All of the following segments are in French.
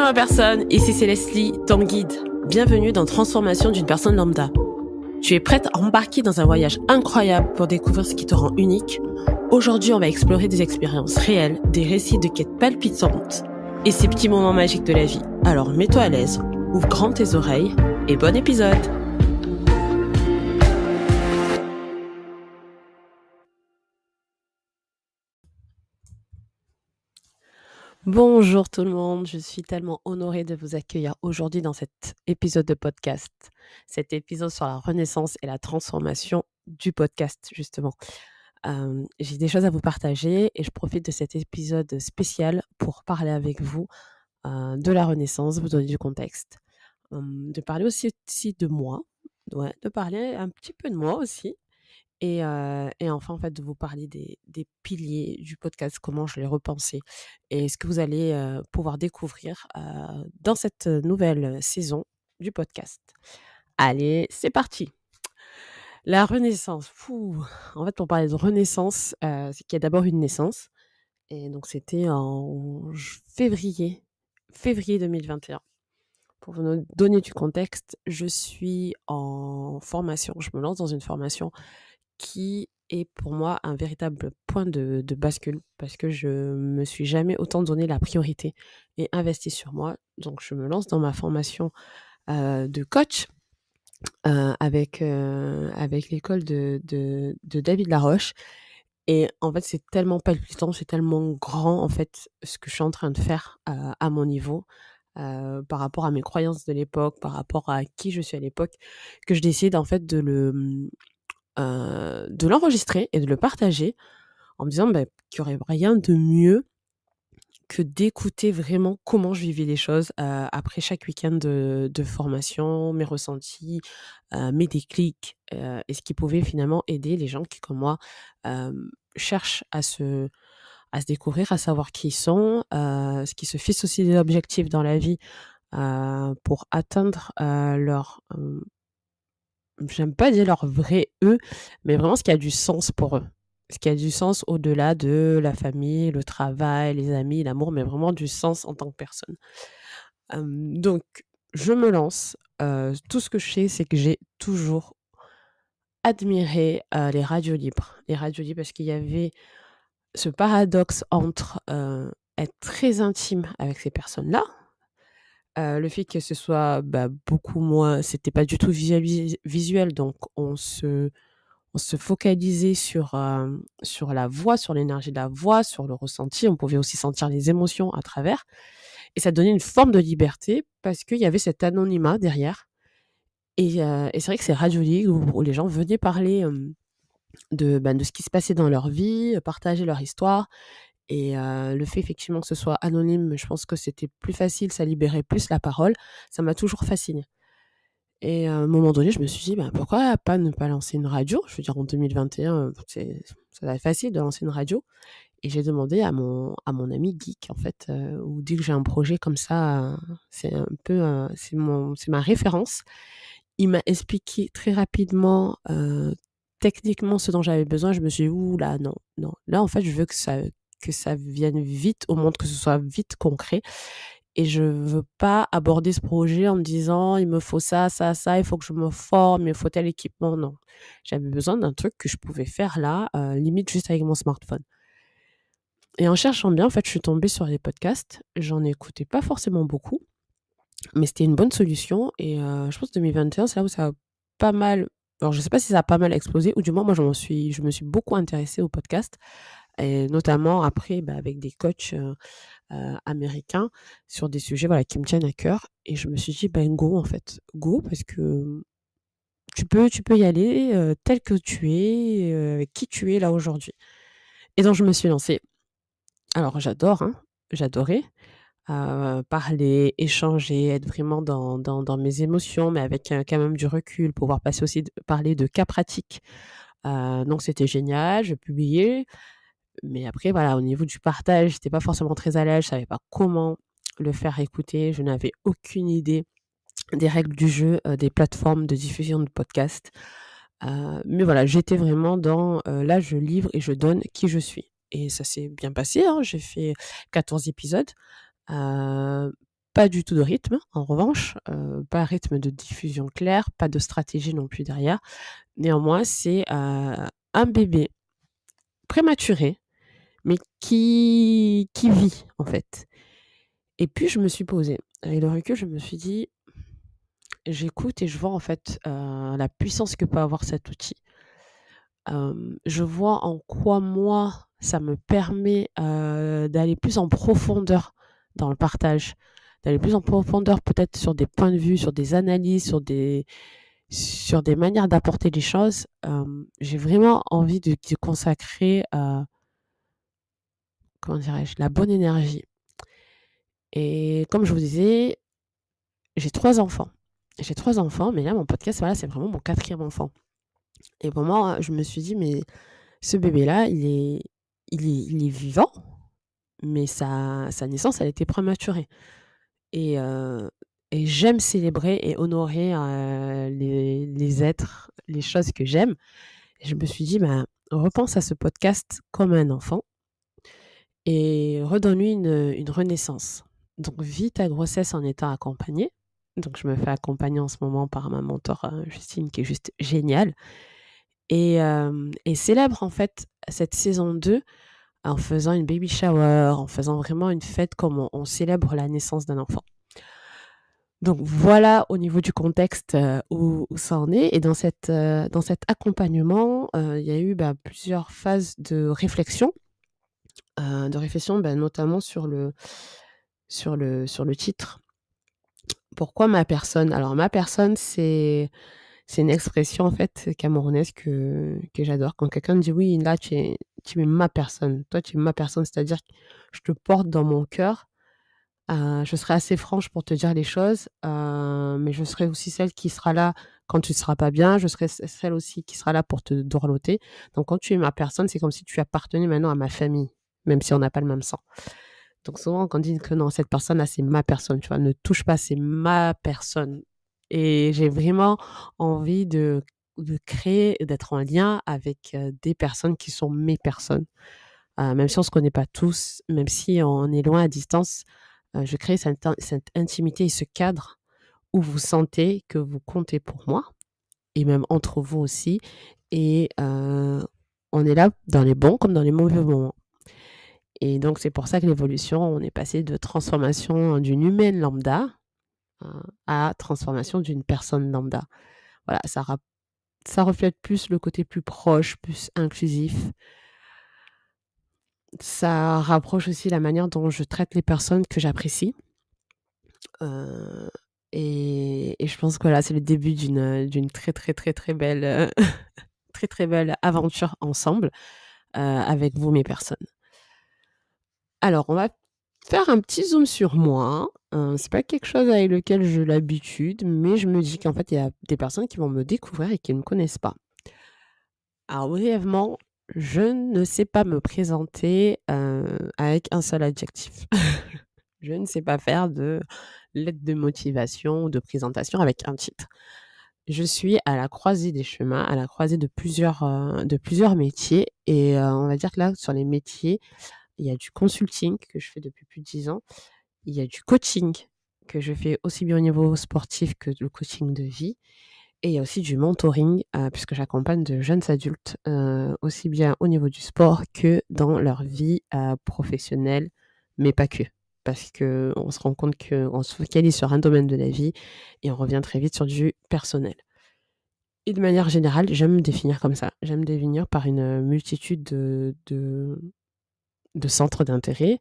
ma personne, ici c'est Leslie, ton guide. Bienvenue dans Transformation d'une personne lambda. Tu es prête à embarquer dans un voyage incroyable pour découvrir ce qui te rend unique? Aujourd'hui, on va explorer des expériences réelles, des récits de quêtes palpitantes et ces petits moments magiques de la vie. Alors mets-toi à l'aise, ouvre grand tes oreilles et bon épisode! Bonjour tout le monde, je suis tellement honorée de vous accueillir aujourd'hui dans cet épisode de podcast. Cet épisode sur la renaissance et la transformation du podcast, justement. J'ai des choses à vous partager et je profite de cet épisode spécial pour parler avec vous de la renaissance, vous donner du contexte, de parler aussi de moi, de parler un petit peu de moi aussi. Et enfin, en fait, de vous parler des piliers du podcast, comment je l'ai repensé et ce que vous allez pouvoir découvrir dans cette nouvelle saison du podcast. Allez, c'est parti! La renaissance, fou. En fait, pour parler de renaissance, c'est qu'il y a d'abord une naissance et donc c'était en février 2021. Pour vous donner du contexte, je suis en formation, je me lance dans une formation qui est pour moi un véritable point de bascule parce que je me suis jamais autant donné la priorité et investi sur moi. Donc je me lance dans ma formation de coach avec l'école de David Laroche. Et en fait, c'est tellement palpitant, c'est tellement grand en fait ce que je suis en train de faire à mon niveau. Par rapport à mes croyances de l'époque, par rapport à qui je suis à l'époque, que je décide en fait de l'enregistrer et de le partager en me disant qu'il y aurait rien de mieux que d'écouter vraiment comment je vivais les choses après chaque week-end de formation, mes ressentis, mes déclics, et ce qui pouvait finalement aider les gens qui, comme moi, cherchent à se découvrir, à savoir qui ils sont, ce qui se fixent aussi des objectifs dans la vie pour atteindre leur j'aime pas dire leur vrai eux, mais vraiment ce qui a du sens pour eux. Ce qui a du sens au-delà de la famille, le travail, les amis, l'amour, mais vraiment du sens en tant que personne. Donc je me lance. Tout ce que je sais, c'est que j'ai toujours admiré les radios libres. Les radios libres parce qu'il y avait ce paradoxe entre être très intime avec ces personnes-là, le fait que ce soit beaucoup moins, c'était pas du tout visuel, donc on se focalisait sur la voix, sur l'énergie de la voix, sur le ressenti. On pouvait aussi sentir les émotions à travers et ça donnait une forme de liberté parce qu'il y avait cet anonymat derrière et c'est vrai que c'est Radio League où les gens venaient parler, de ce qui se passait dans leur vie, partager leur histoire et le fait effectivement que ce soit anonyme, je pense que c'était plus facile, ça libérait plus la parole. Ça m'a toujours fascinée. Et à un moment donné, je me suis dit: pourquoi pas ne pas lancer une radio?» Je veux dire en 2021, ça va être facile de lancer une radio et j'ai demandé à mon ami geek en fait, où dès que j'ai un projet comme ça, c'est un peu, c'est ma référence. Il m'a expliqué très rapidement, techniquement ce dont j'avais besoin. Je me suis dit: «Ouh là, non, non, là en fait je veux que ça vienne vite au monde, que ce soit vite concret». Et je veux pas aborder ce projet en me disant: «Il me faut ça, ça, ça, il faut que je me forme, il me faut tel équipement», non. J'avais besoin d'un truc que je pouvais faire là, limite juste avec mon smartphone. Et en cherchant bien, en fait, je suis tombée sur les podcasts. J'en écoutais pas forcément beaucoup, mais c'était une bonne solution et je pense que 2021, c'est là où ça a pas mal, alors je sais pas si ça a pas mal explosé ou du moins moi je me suis beaucoup intéressée aux podcasts et notamment après, avec des coachs, américains sur des sujets, voilà, qui me tiennent à cœur et je me suis dit: go en fait, go parce que tu peux y aller, tel que tu es, avec qui tu es là aujourd'hui». Et donc je me suis lancée. Alors j'adore, hein, j'adorais, parler, échanger, être vraiment dans mes émotions, mais avec, quand même du recul, pouvoir passer aussi parler de cas pratiques. Donc c'était génial, je publiais. Mais après, voilà, au niveau du partage, j'étais pas forcément très à l'aise, je savais pas comment le faire écouter, je n'avais aucune idée des règles du jeu, des plateformes de diffusion de podcasts. Mais voilà, j'étais vraiment dans, là, je livre et je donne qui je suis et ça s'est bien passé, hein. J'ai fait 14 épisodes, heu, pas du tout de rythme, en revanche, pas rythme de diffusion clair, pas de stratégie non plus derrière. Néanmoins, c'est, un bébé prématuré, mais qui vit, en fait. Et puis je me suis posée. Avec le recul, je me suis dit: «J'écoute et je vois, en fait, la puissance que peut avoir cet outil». Je vois en quoi moi, ça me permet, d'aller plus en profondeur dans le partage, d'aller plus en profondeur peut-être sur des points de vue, sur des analyses, sur des manières d'apporter les choses. J'ai vraiment envie de consacrer, comment dirais-je? La bonne énergie. Et comme je vous disais, j'ai 3 enfants. J'ai 3 enfants, mais là, mon podcast, voilà, c'est vraiment mon 4e enfant. Et pour moi, je me suis dit: «Mais ce bébé-là, il est vivant, mais sa naissance, elle était prématurée». Et j'aime célébrer et honorer, les êtres, les choses que j'aime. Et je me suis dit: «Ben, repense à ce podcast comme un enfant et redonne-lui une renaissance. Donc vis ta grossesse en étant accompagnée». Donc je me fais accompagner en ce moment par ma mentor, Justine, qui est juste géniale. Et célèbre en fait cette saison 2 en faisant une baby shower, en faisant vraiment une fête comme on célèbre la naissance d'un enfant. Donc voilà au niveau du contexte, où ça en est. Et dans cet accompagnement, il y a eu, bah, plusieurs phases de réflexion, bah, notamment sur le titre. Pourquoi ma personne? Alors ma personne, c'est une expression en fait camerounaise que j'adore. Quand quelqu'un me dit: «Oui, là tu es ma personne, toi tu es ma personne», c'est-à-dire que je te porte dans mon cœur. Je serai assez franche pour te dire les choses, mais je serai aussi celle qui sera là quand tu ne seras pas bien. Je serai celle aussi qui sera là pour te dorloter. Donc quand tu es ma personne, c'est comme si tu appartenais maintenant à ma famille, même si on n'a pas le même sang. Donc souvent quand on dit que non, cette personne-là, c'est ma personne, tu vois? Ne touche pas, c'est ma personne. Et j'ai vraiment envie de créer, d'être en lien avec, des personnes qui sont mes personnes. Même si on se connaît pas tous, même si on est loin à distance, je crée cette intimité et ce cadre où vous sentez que vous comptez pour moi et même entre vous aussi. Et on est là dans les bons comme dans les mauvais moments. Et donc c'est pour ça que l'évolution, on est passé de transformation d'une humaine lambda, heu, à transformation d'une personne lambda. Voilà, ça reflète plus le côté plus proche, plus inclusif. Ça rapproche aussi la manière dont je traite les personnes que j'apprécie. Heu et je pense que là, c'est le début d'une très, très, très, très belle, très, très belle aventure ensemble, avec vous, mes personnes. Alors, on va faire un petit zoom sur moi. C'est pas quelque chose avec lequel j'ai l'habitude, mais je me dis qu'en fait, il y a des personnes qui vont me découvrir et qui ne me connaissent pas. Alors brièvement, je ne sais pas me présenter, avec un seul adjectif. Je ne sais pas faire de lettre de motivation ou de présentation avec un titre. Je suis à la croisée des chemins, à la croisée de plusieurs métiers. Et on va dire que là, sur les métiers, il y a du consulting que je fais depuis plus de 10 ans. Il y a du coaching que je fais aussi bien au niveau sportif que le coaching de vie. Et il y a aussi du mentoring, puisque j'accompagne de jeunes adultes, aussi bien au niveau du sport que dans leur vie, professionnelle, mais pas que. Parce qu'on se rend compte qu'on se focalise sur un domaine de la vie et on revient très vite sur du personnel. Et de manière générale, j'aime me définir comme ça. J'aime me définir par une multitude de centres d'intérêt.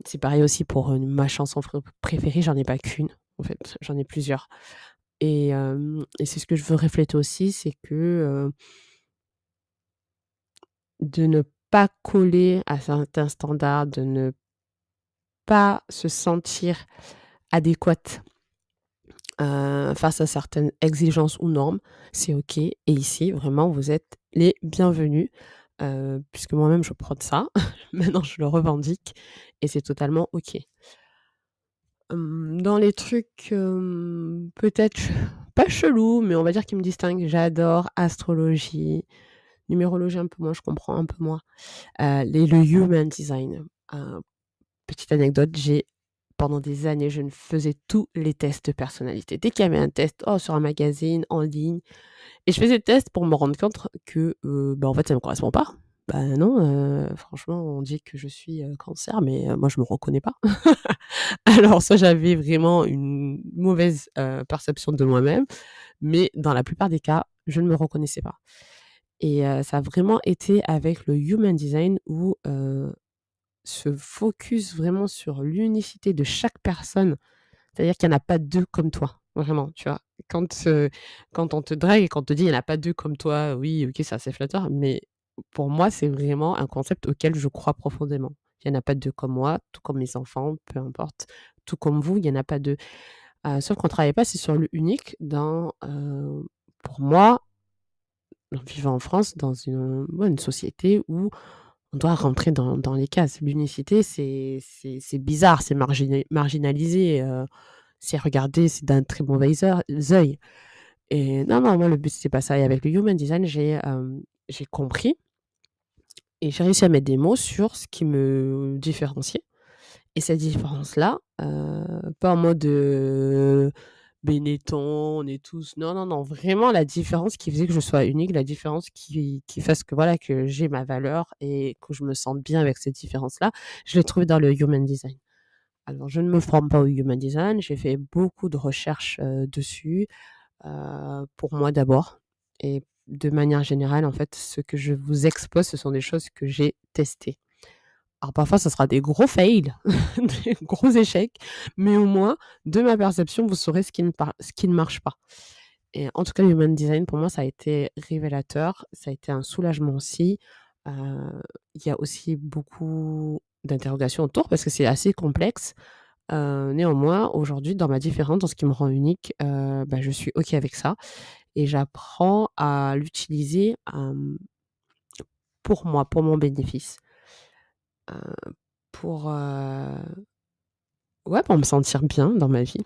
C'est pareil aussi pour, ma chanson préférée, j'en ai pas qu'une, en fait, j'en ai plusieurs. Et c'est ce que je veux refléter aussi, c'est que, de ne pas coller à certains standards, de ne pas se sentir adéquate, face à certaines exigences ou normes, c'est OK. Et ici, vraiment, vous êtes les bienvenus, puisque moi-même je prône ça. Maintenant je le revendique et c'est totalement OK. Dans les trucs, peut-être pas chelous, mais on va dire qui me distinguent, j'adore astrologie, numérologie un peu moins, je comprends un peu moins, le human design. Petite anecdote, j'ai pendant des années, je ne faisais tous les tests de personnalité. Dès qu'il y avait un test, sur un magazine, en ligne, et je faisais le test pour me rendre compte que, en fait, ça me correspond pas. Bah non, franchement, on dit que je suis, Cancer, mais moi, je me reconnais pas. Alors soit j'avais vraiment une mauvaise, perception de moi-même, mais dans la plupart des cas, je ne me reconnaissais pas et ça a vraiment été avec le human design où, se focus vraiment sur l'unicité de chaque personne. C'est-à-dire qu'il y en a pas 2 comme toi, vraiment, tu vois? Quand on te drague et qu'on te dit: «Il y en a pas 2 comme toi», oui, OK, c'est assez flatteur, mais pour moi, c'est vraiment un concept auquel je crois profondément. Il y en a pas 2 comme moi, tout comme mes enfants, peu importe, tout comme vous, il y en a pas 2. Sauf qu'on travaille pas, c'est sur le unique dans, pour moi, vivant en France, dans une société où on doit rentrer dans les cases. L'unicité, c'est bizarre, c'est marginalisé, c'est regardé, c'est d'un très mauvais œil et non, non, moi, le but, c'est pas ça et avec le human design, j'ai compris et j'ai réussi à mettre des mots sur ce qui me différenciait et cette différence-là, pas en mode, Benetton, on est tous non, non, non, vraiment la différence qui faisait que je sois unique, la différence qui fasse que, voilà, que j'ai ma valeur et que je me sente bien avec cette différence-là, je l'ai trouvée dans le human design. Alors je ne me forme pas au human design, j'ai fait beaucoup de recherches, dessus, pour moi d'abord et de manière générale, en fait, ce que je vous expose, ce sont des choses que j'ai testées. Alors parfois, ça sera des gros fails, des gros échecs, mais au moins, de ma perception, vous saurez ce qui ne marche pas. Et en tout cas, le human design, pour moi, ça a été révélateur, ça a été un soulagement aussi. Heu, il y a aussi beaucoup d'interrogations autour parce que c'est assez complexe. Néanmoins, aujourd'hui, dans ma différence, dans ce qui me rend unique, je suis OK avec ça et j'apprends à l'utiliser, pour moi, pour mon bénéfice. Pour, ouais, pour me sentir bien dans ma vie.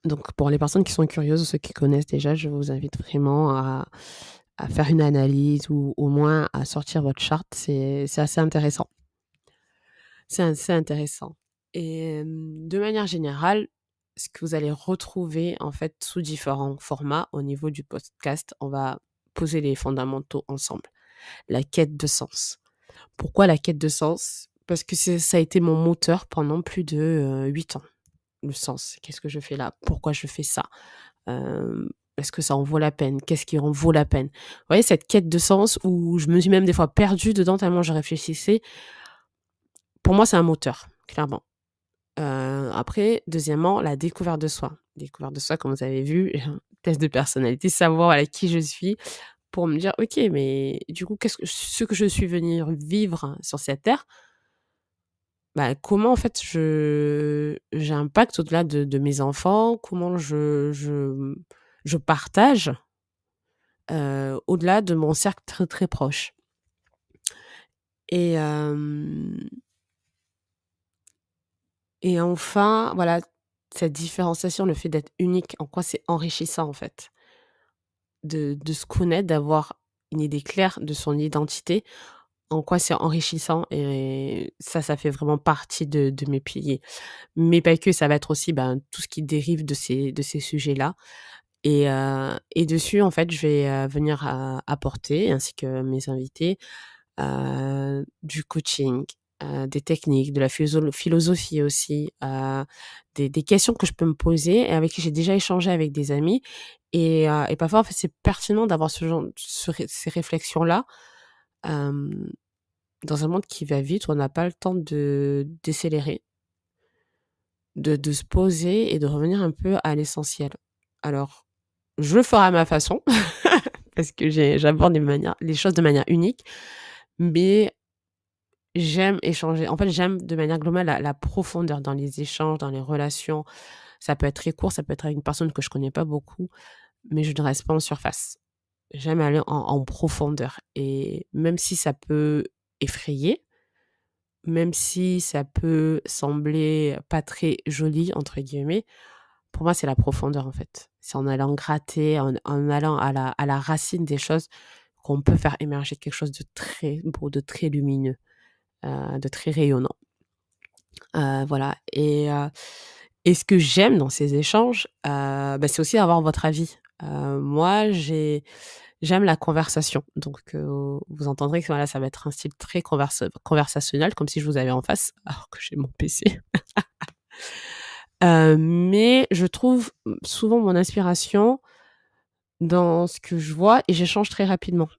Donc pour les personnes qui sont curieuses ou ceux qui connaissent déjà, je vous invite vraiment à faire une analyse ou au moins à sortir votre charte, c'est assez intéressant. C'est assez intéressant et de manière générale, ce que vous allez retrouver en fait sous différents formats au niveau du podcast, on va poser les fondamentaux ensemble. La quête de sens. Pourquoi la quête de sens? Parce que ça a été mon moteur pendant plus de, 8 ans. Le sens, qu'est-ce que je fais là? Pourquoi je fais ça? Est-ce que ça en vaut la peine? Qu'est-ce qui en vaut la peine? Vous voyez cette quête de sens où je me suis même des fois perdue dedans tellement je réfléchissais. Pour moi, c'est un moteur, clairement. Après, deuxièmement, la découverte de soi. Découverte de soi, comme vous avez vu, test de personnalité, savoir, voilà, qui je suis pour me dire: «OK, mais du coup, qu'est-ce que ce que je suis venue vivre sur cette terre, comment en fait j'impacte au-delà de mes enfants? Comment je partage, au-delà de mon cercle très, très proche?» et et enfin, voilà, cette différenciation, le fait d'être unique, en quoi c'est enrichissant en fait, de se connaître, d'avoir une idée claire de son identité, en quoi c'est enrichissant et ça fait vraiment partie de mes piliers. Mais pas que, ça va être aussi, tout ce qui dérive de ces sujets-là et dessus, en fait, je vais, venir, apporter, ainsi que mes invités, du coaching, des techniques, de la philosophie aussi, des questions que je peux me poser et avec qui j'ai déjà échangé avec des amis et parfois, en fait, c'est pertinent d'avoir ces réflexions-là, hem, dans un monde qui va vite, où on n'a pas le temps de décélérer, de se poser et de revenir un peu à l'essentiel. Alors, je le ferai à ma façon parce que j'aborde les choses de manière unique, mais j'aime échanger. En fait, j'aime de manière globale la profondeur dans les échanges, dans les relations. Ça peut être très court, ça peut être avec une personne que je connais pas beaucoup, mais je ne reste pas en surface. J'aime aller en profondeur et même si ça peut effrayer, même si ça peut sembler pas très «joli» entre guillemets, pour moi, c'est la profondeur, en fait. C'est en allant gratter, en allant à la racine des choses qu'on peut faire émerger quelque chose de très beau, de très lumineux, de très rayonnant. Voilà et ce que j'aime dans ces échanges, c'est aussi avoir votre avis. Moi, j'aime la conversation, donc vous entendrez que voilà, ça va être un style très conversationnel, comme si je vous avais en face, alors que j'ai mon PC. Mais je trouve, souvent mon inspiration dans ce que je vois et j'échange très rapidement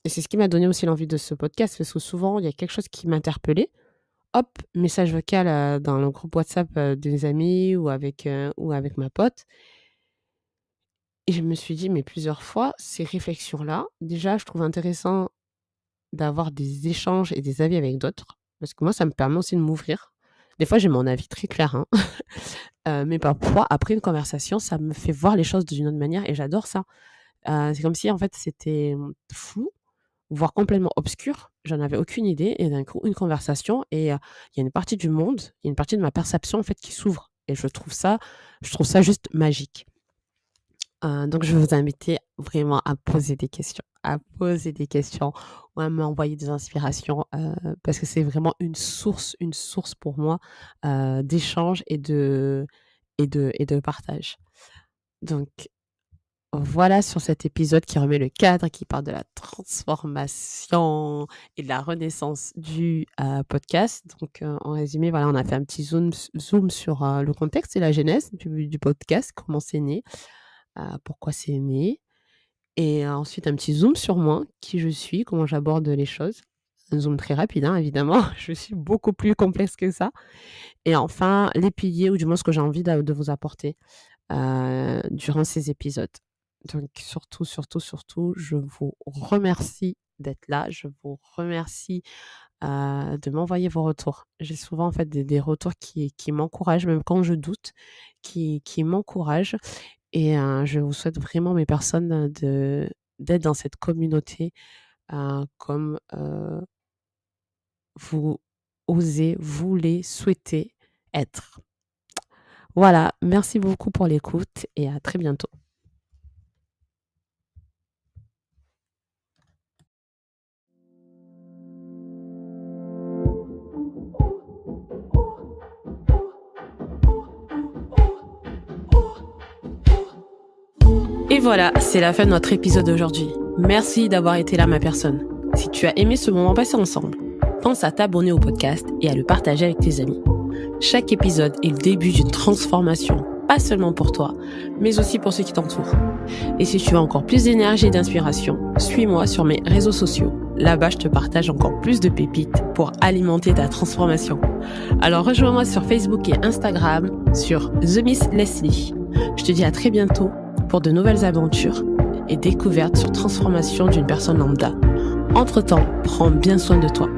et c'est ce qui m'a donné aussi l'envie de ce podcast parce que souvent, il y a quelque chose qui m'interpellait. Hop, message vocal, dans le groupe WhatsApp, des amis ou avec ma pote et je me suis dit, mais plusieurs fois, ces réflexions-là, déjà, je trouve intéressant d'avoir des échanges et des avis avec d'autres, parce que moi, ça me permet aussi de m'ouvrir. Des fois, j'ai mon avis très clair, hein, mais parfois, après une conversation, ça me fait voir les choses d'une autre manière et j'adore ça. C'est comme si, en fait, c'était, flou, voire complètement obscur. J'en avais aucune idée et d'un coup, une conversation et il y a une partie du monde, il y a une partie de ma perception, en fait, qui s'ouvre et je trouve ça juste magique. Donc je vais vous inviter vraiment à poser des questions ou à m'envoyer des inspirations, parce que c'est vraiment une source pour moi, d'échange et de partage. Donc voilà sur cet épisode qui remet le cadre, qui parle de la transformation et de la renaissance du, podcast. Donc, en résumé, voilà, on a fait un petit zoom sur, le contexte et la genèse du podcast, comment c'est né, pourquoi c'est né et ensuite un petit zoom sur moi, qui je suis, comment j'aborde les choses. Un zoom très rapide, hein, évidemment, je suis beaucoup plus complexe que ça et enfin les piliers ou du moins ce que j'ai envie de vous apporter, durant ces épisodes. Donc surtout, surtout, surtout, je vous remercie d'être là. Je vous remercie, de m'envoyer vos retours. J'ai souvent en fait des retours qui m'encouragent, même quand je doute, qui m'encouragent et je vous souhaite vraiment mes personnes, d'être dans cette communauté, comme, vous osez, voulez, souhaitez être. Voilà, merci beaucoup pour l'écoute et à très bientôt. Et voilà, c'est la fin de notre épisode d'aujourd'hui. Merci d'avoir été là, ma personne. Si tu as aimé ce moment passé ensemble, pense à t'abonner au podcast et à le partager avec tes amis. Chaque épisode est le début d'une transformation, pas seulement pour toi, mais aussi pour ceux qui t'entourent. Et si tu veux encore plus d'énergie et d'inspiration, suis-moi sur mes réseaux sociaux. Là-bas, je te partage encore plus de pépites pour alimenter ta transformation. Alors rejoins-moi sur Facebook et Instagram sur The Miss Leslie. Je te dis à très bientôt pour de nouvelles aventures et découvertes sur transformation d'une personne lambda. Entre-temps, prends bien soin de toi.